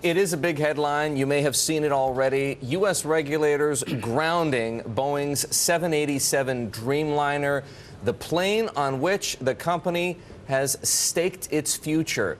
It is a big headline. You may have seen it already. U.S. regulators grounding Boeing's 787 Dreamliner, the plane on which the company has staked its future.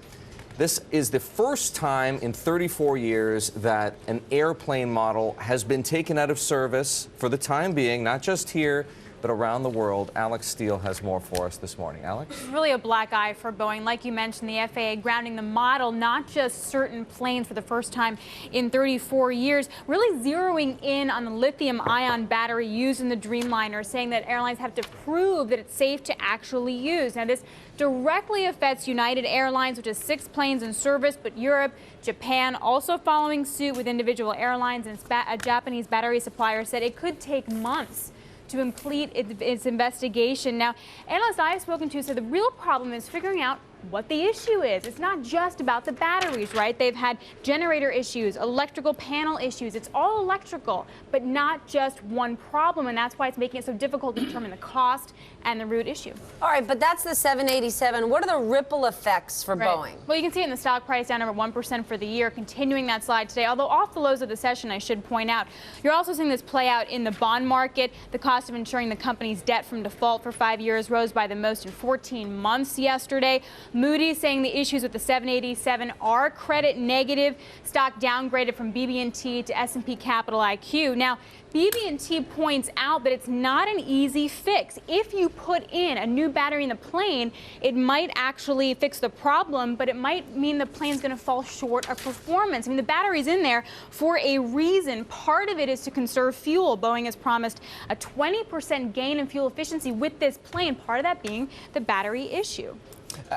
This is the first time in 34 years that an airplane model has been taken out of service for the time being, not just here, but around the world. Alix Steele has more for us this morning. Alex? It's really a black eye for Boeing. Like you mentioned, the FAA grounding the model, not just certain planes for the first time in 34 years, really zeroing in on the lithium-ion battery used in the Dreamliner, saying that airlines have to prove that it's safe to actually use. Now, this directly affects United Airlines, which has 6 planes in service, but Europe, Japan also following suit with individual airlines, and a Japanese battery supplier said it could take months to complete its investigation. Now, analysts I have spoken to said the real problem is figuring out what the issue is. It's not just about the batteries, right? They've had generator issues, electrical panel issues. It's all electrical, but not just one problem, and that's why it's making it so difficult to determine the cost and the root issue. All right, but that's the 787. What are the ripple effects for Boeing? Well, you can see it in the stock price down over 1% for the year, continuing that slide today, although off the lows of the session, I should point out. You're also seeing this play out in the bond market. The cost of insuring the company's debt from default for 5 years rose by the most in 14 months yesterday. Moody's saying the issues with the 787 are credit negative. Stock downgraded from BB&T to S&P Capital IQ. Now, BB&T points out that it's not an easy fix. If you put in a new battery in the plane, it might actually fix the problem, but it might mean the plane's going to fall short of performance. I mean, the battery's in there for a reason. Part of it is to conserve fuel. Boeing has promised a 20% gain in fuel efficiency with this plane, part of that being the battery issue.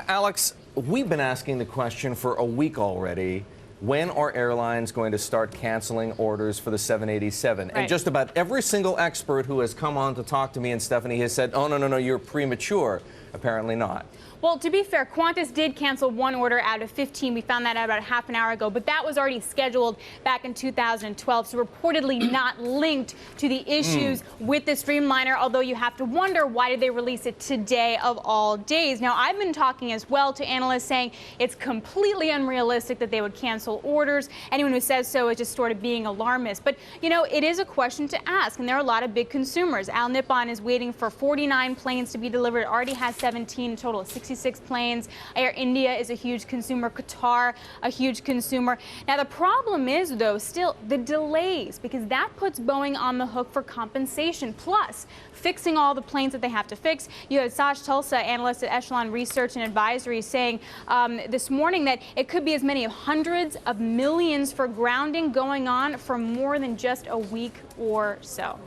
Alex, we've been asking the question for a week already. When are airlines going to start canceling orders for the 787? Right. And just about every single expert who has come on to talk to me and Stephanie has said, oh, no, you're premature. Apparently not. Well, to be fair, Qantas did cancel 1 order out of 15. We found that out about half an hour ago, but that was already scheduled back in 2012, so reportedly not linked to the issues with this Dreamliner, although you have to wonder, why did they release it today of all days? Now, I've been talking as well to analysts saying it's completely unrealistic that they would cancel orders. Anyone who says so is just sort of being alarmist. But, you know, it is a question to ask, and there are a lot of big consumers. Al Nippon is waiting for 49 planes to be delivered, already has 17, a total of 66 planes. Air India is a huge consumer. Qatar, a huge consumer. Now, the problem is, though, still the delays, because that puts Boeing on the hook for compensation, plus fixing all the planes that they have to fix. You have Saj Tulsa, analyst at Echelon Research and Advisory, saying this morning that it could be as many as hundreds of millions for grounding going on for more than just a week or so.